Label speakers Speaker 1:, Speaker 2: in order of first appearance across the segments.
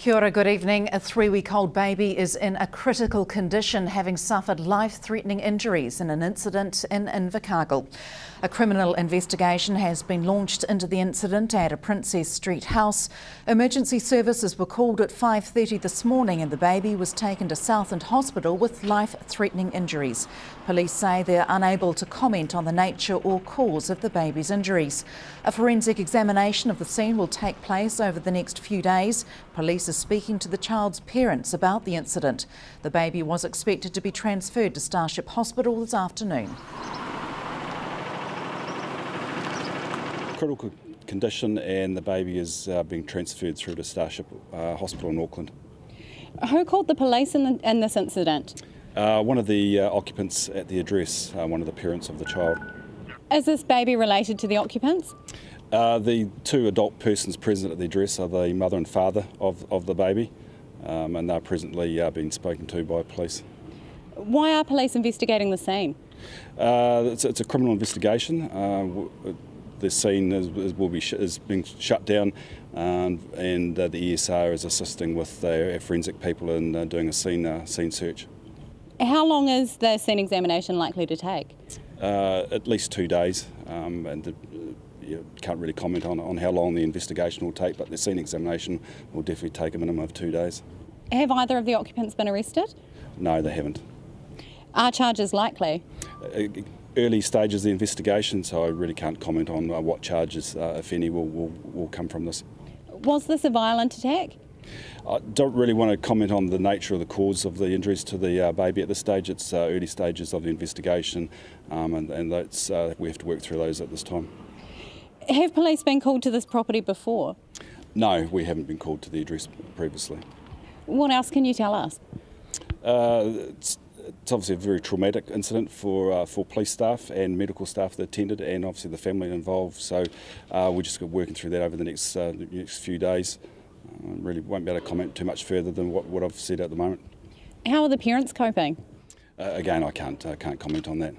Speaker 1: Kia ora, good evening. A 3-week-old baby is in a critical condition, having suffered life-threatening injuries in an incident in Invercargill. A criminal investigation has been launched into the incident at a Princess Street house. Emergency services were called at 5:30 this morning and the baby was taken to Southland Hospital with life-threatening injuries. Police say they're unable to comment on the nature or cause of the baby's injuries. A forensic examination of the scene will take place over the next few days. Police are speaking to the child's parents about the incident. The baby was expected to be transferred to Starship Hospital this afternoon.
Speaker 2: Critical condition, and the baby is being transferred through to Starship Hospital in Auckland.
Speaker 3: Who called the police in this incident?
Speaker 2: One of the occupants at the address, one of the parents of the child.
Speaker 3: Is this baby related to the occupants?
Speaker 2: The two adult persons present at the address are the mother and father of the baby, and they're presently being spoken to by police.
Speaker 3: Why are police investigating the scene?
Speaker 2: It's a criminal investigation. The scene is being shut down, and the ESR is assisting with our forensic people in doing a scene search.
Speaker 3: How long is the scene examination likely to take?
Speaker 2: At least 2 days, and can't really comment on how long the investigation will take, but the scene examination will definitely take a minimum of 2 days.
Speaker 3: Have either of the occupants been arrested?
Speaker 2: No, they haven't.
Speaker 3: Are charges likely?
Speaker 2: Early stages of the investigation, so I really can't comment on what charges, if any, will come from this.
Speaker 3: Was this a violent attack?
Speaker 2: I don't really want to comment on the nature of the cause of the injuries to the baby at this stage. It's early stages of the investigation, and that's, we have to work through those at this time.
Speaker 3: Have police been called to this property before?
Speaker 2: No, we haven't been called to the address previously.
Speaker 3: What else can you tell us?
Speaker 2: It's obviously a very traumatic incident for police staff and medical staff that attended, and obviously the family involved. So we're just working through that over the next few days. Really won't be able to comment too much further than what I've said at the moment.
Speaker 3: How are the parents coping?
Speaker 2: Again, I can't comment on that.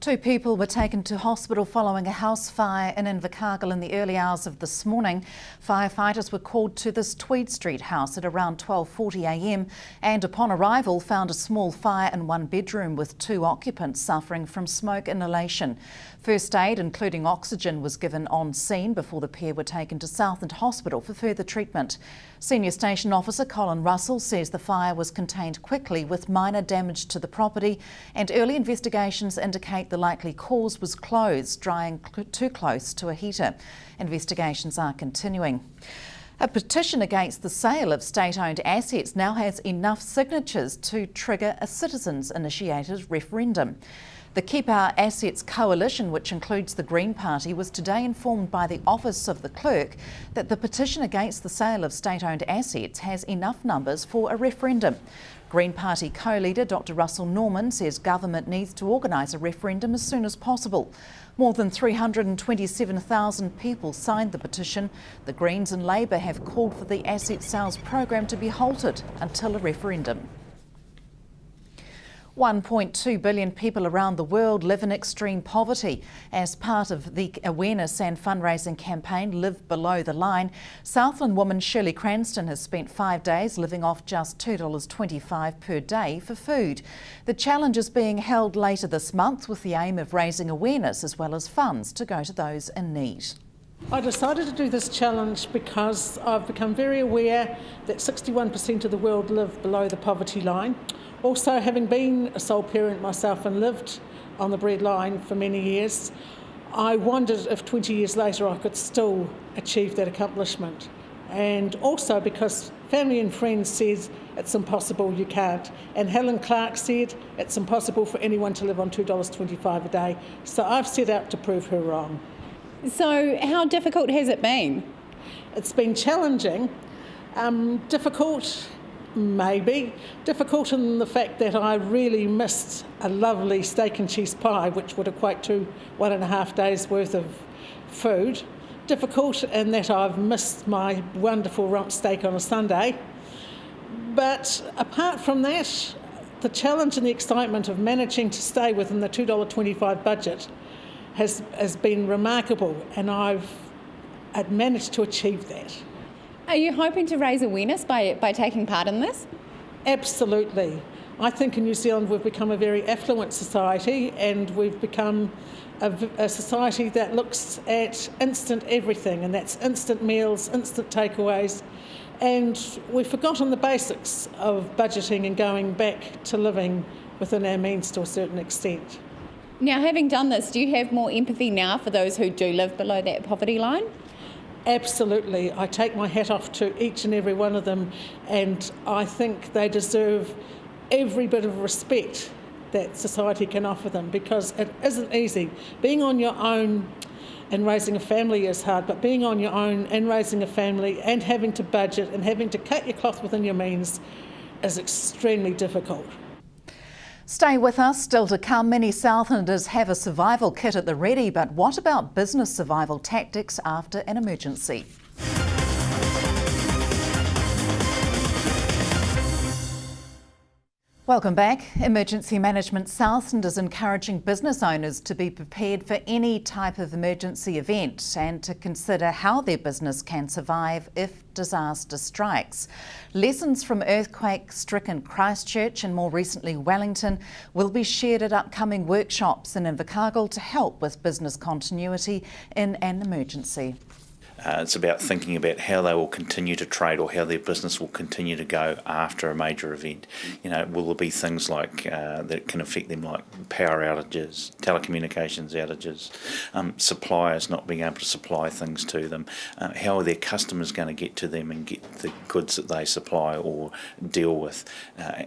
Speaker 1: 2 people were taken to hospital following a house fire in Invercargill in the early hours of this morning. Firefighters were called to this Tweed Street house at around 12:40 a.m. and upon arrival found a small fire in one bedroom with 2 occupants suffering from smoke inhalation. First aid, including oxygen, was given on scene before the pair were taken to Southland Hospital for further treatment. Senior Station Officer Colin Russell says the fire was contained quickly with minor damage to the property, and early investigations indicate the likely cause was clothes drying too close to a heater. Investigations are continuing. A petition against the sale of state-owned assets now has enough signatures to trigger a citizens-initiated referendum. The Keep Our Assets Coalition, which includes the Green Party, was today informed by the Office of the Clerk that the petition against the sale of state-owned assets has enough numbers for a referendum. Green Party co-leader Dr Russell Norman says government needs to organise a referendum as soon as possible. More than 327,000 people signed the petition. The Greens and Labour have called for the asset sales program to be halted until a referendum. 1.2 billion people around the world live in extreme poverty. As part of the awareness and fundraising campaign Live Below the Line, Southland woman Shirley Cranston has spent 5 days living off just $2.25 per day for food. The challenge is being held later this month with the aim of raising awareness as well as funds to go to those in need.
Speaker 4: I decided to do this challenge because I've become very aware that 61% of the world live below the poverty line. Also, having been a sole parent myself and lived on the breadline for many years, I wondered if 20 years later I could still achieve that accomplishment. And also because family and friends said it's impossible, you can't. And Helen Clark said it's impossible for anyone to live on $2.25 a day. So I've set out to prove her wrong.
Speaker 3: So how difficult has it been?
Speaker 4: It's been challenging, difficult. Maybe. Difficult in the fact that I really missed a lovely steak and cheese pie, which would equate to 1.5 days worth of food. Difficult in that I've missed my wonderful rump steak on a Sunday. But apart from that, the challenge and the excitement of managing to stay within the $2.25 budget has been remarkable, and I've managed to achieve that.
Speaker 3: Are you hoping to raise awareness by taking part in this?
Speaker 4: Absolutely. I think in New Zealand we've become a very affluent society, and we've become a society that looks at instant everything, and that's instant meals, instant takeaways, and we've forgotten the basics of budgeting and going back to living within our means to a certain extent.
Speaker 3: Now, having done this, do you have more empathy now for those who do live below that poverty line?
Speaker 4: Absolutely. I take my hat off to each and every one of them, and I think they deserve every bit of respect that society can offer them, because it isn't easy. Being on your own and raising a family is hard, but being on your own and raising a family and having to budget and having to cut your cloth within your means is extremely difficult.
Speaker 1: Stay with us. Still to come, many Southlanders have a survival kit at the ready, but what about business survival tactics after an emergency? Welcome back. Emergency Management Southland is encouraging business owners to be prepared for any type of emergency event and to consider how their business can survive if disaster strikes. Lessons from earthquake-stricken Christchurch and more recently Wellington will be shared at upcoming workshops in Invercargill to help with business continuity in an emergency.
Speaker 5: It's about thinking about how they will continue to trade or how their business will continue to go after a major event. You know, will there be things like that can affect them, like power outages, telecommunications outages, suppliers not being able to supply things to them? How are their customers going to get to them and get the goods that they supply or deal with?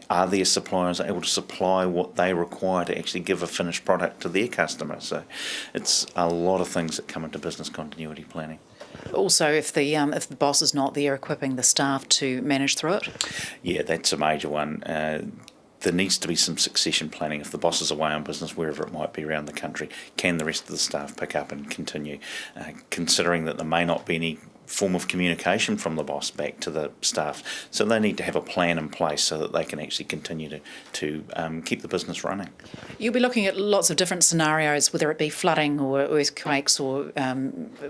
Speaker 5: Are their suppliers able to supply what they require to actually give a finished product to their customers? So it's a lot of things that come into business continuity planning.
Speaker 1: Also, if the boss is not there equipping the staff to manage through it?
Speaker 5: Yeah, that's a major one. There needs to be some succession planning. If the boss is away on business, wherever it might be around the country, can the rest of the staff pick up and continue? Considering that there may not be any form of communication from the boss back to the staff, so they need to have a plan in place so that they can actually continue to keep the business running.
Speaker 1: You'll be looking at lots of different scenarios, whether it be flooding or earthquakes or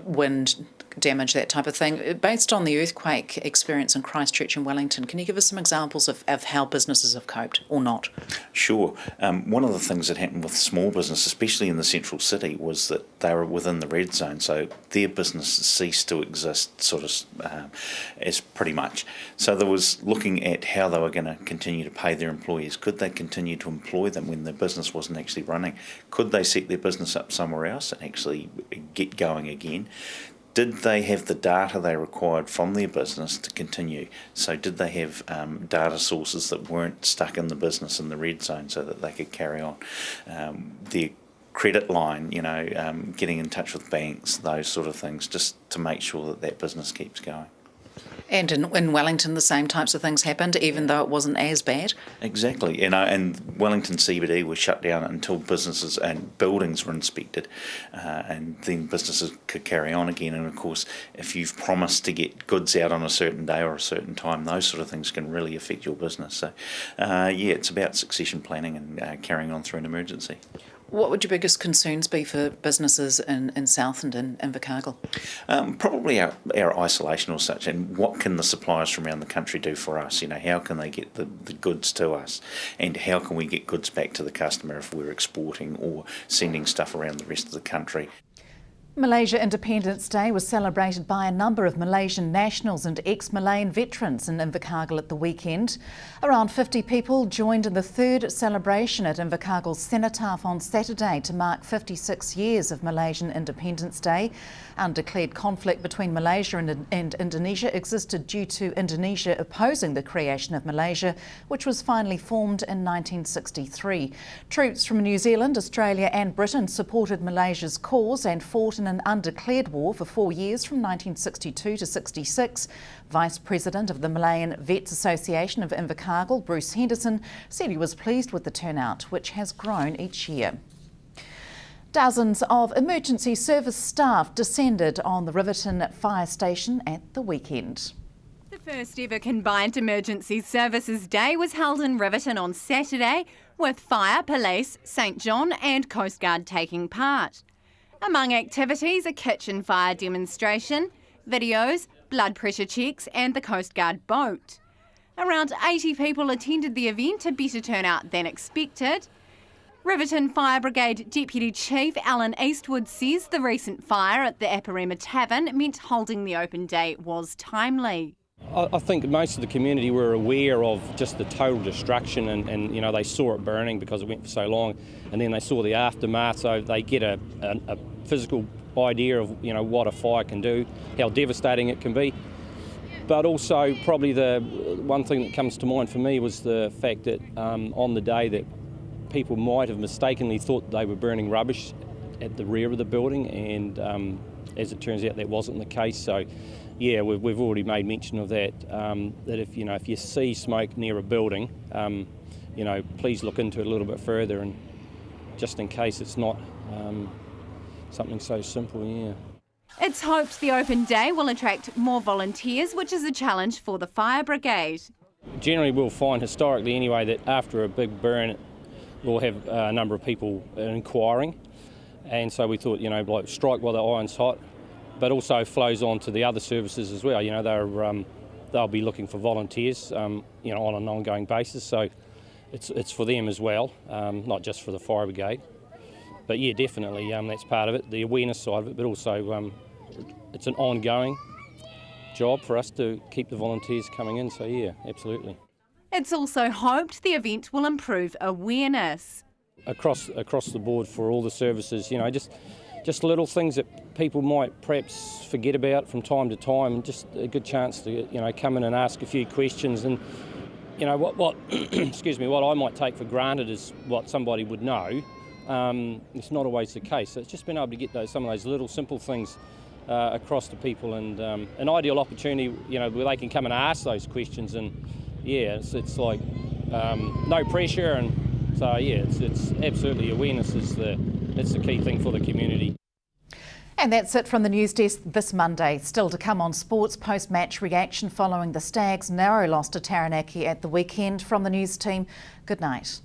Speaker 1: wind damage, that type of thing. Based on the earthquake experience in Christchurch and Wellington, can you give us some examples of how businesses have coped or not?
Speaker 5: Sure. One of the things that happened with small business, especially in the central city, was that they were within the red zone, so their business ceased to exist as pretty much. So there was looking at how they were going to continue to pay their employees. Could they continue to employ them when their business wasn't actually running? Could they set their business up somewhere else and actually get going again? Did they have the data they required from their business to continue? So did they have data sources that weren't stuck in the business in the red zone so that they could carry on? Their credit line, getting in touch with banks, those sort of things, just to make sure that that business keeps going.
Speaker 1: And in Wellington, the same types of things happened, even though it wasn't as bad?
Speaker 5: Exactly. And Wellington CBD was shut down until businesses and buildings were inspected, and then businesses could carry on again. And of course, if you've promised to get goods out on a certain day or a certain time, those sort of things can really affect your business. So, it's about succession planning and carrying on through an emergency.
Speaker 1: What would your biggest concerns be for businesses in Southland and Invercargill?
Speaker 5: Probably our isolation or such, and what can the suppliers from around the country do for us? How can they get the goods to us, and how can we get goods back to the customer if we're exporting or sending stuff around the rest of the country?
Speaker 1: Malaysian Independence Day was celebrated by a number of Malaysian nationals and ex-Malayan veterans in Invercargill at the weekend. Around 50 people joined in the third celebration at Invercargill Cenotaph on Saturday to mark 56 years of Malaysian Independence Day. Undeclared conflict between Malaysia and Indonesia existed due to Indonesia opposing the creation of Malaysia, which was finally formed in 1963. Troops from New Zealand, Australia and Britain supported Malaysia's cause and fought in an undeclared war for 4 years from 1962 to 66. Vice President of the Malayan Vets Association of Invercargill, Bruce Henderson, said he was pleased with the turnout, which has grown each year. Dozens of emergency service staff descended on the Riverton Fire Station at the weekend.
Speaker 3: The first ever combined emergency services day was held in Riverton on Saturday, with fire, police, St John and Coast Guard taking part. Among activities, a kitchen fire demonstration, videos, blood pressure checks and the Coast Guard boat. Around 80 people attended the event, a better turnout than expected. Riverton Fire Brigade Deputy Chief Alan Eastwood says the recent fire at the Aparima Tavern meant holding the open day was timely.
Speaker 6: I think most of the community were aware of just the total destruction and you know, they saw it burning because it went for so long, and then they saw the aftermath, so they get a physical idea of, you know, what a fire can do, how devastating it can be. But also probably the one thing that comes to mind for me was the fact that on the day that people might have mistakenly thought they were burning rubbish at the rear of the building, and as it turns out that wasn't the case. So yeah, we've already made mention of that, that if you see smoke near a building, you know, please look into it a little bit further, and just in case it's not something so simple. Yeah.
Speaker 3: It's hoped the open day will attract more volunteers, which is a challenge for the fire brigade.
Speaker 6: Generally we'll find historically anyway that after a big burn we'll have a number of people inquiring, and so we thought, you know, like strike while the iron's hot, but also flows on to the other services as well. You know, they'll be looking for volunteers, you know, on an ongoing basis. So it's for them as well, not just for the fire brigade. But yeah, definitely that's part of it, the awareness side of it. But also it's an ongoing job for us to keep the volunteers coming in. So yeah, absolutely.
Speaker 3: It's also hoped the event will improve awareness.
Speaker 6: Across the board for all the services, you know, just little things that people might perhaps forget about from time to time, just a good chance to, you know, come in and ask a few questions. And you know what excuse me, what I might take for granted is what somebody would know. It's not always the case. So it's just been able to get some of those little simple things across to people, and an ideal opportunity, you know, where they can come and ask those questions. And yeah, it's like no pressure, and so yeah, it's absolutely awareness is the key thing for the community.
Speaker 1: And that's it from the news desk this Monday. Still to come on sports, post-match reaction following the Stags' narrow loss to Taranaki at the weekend. From the news team, good night.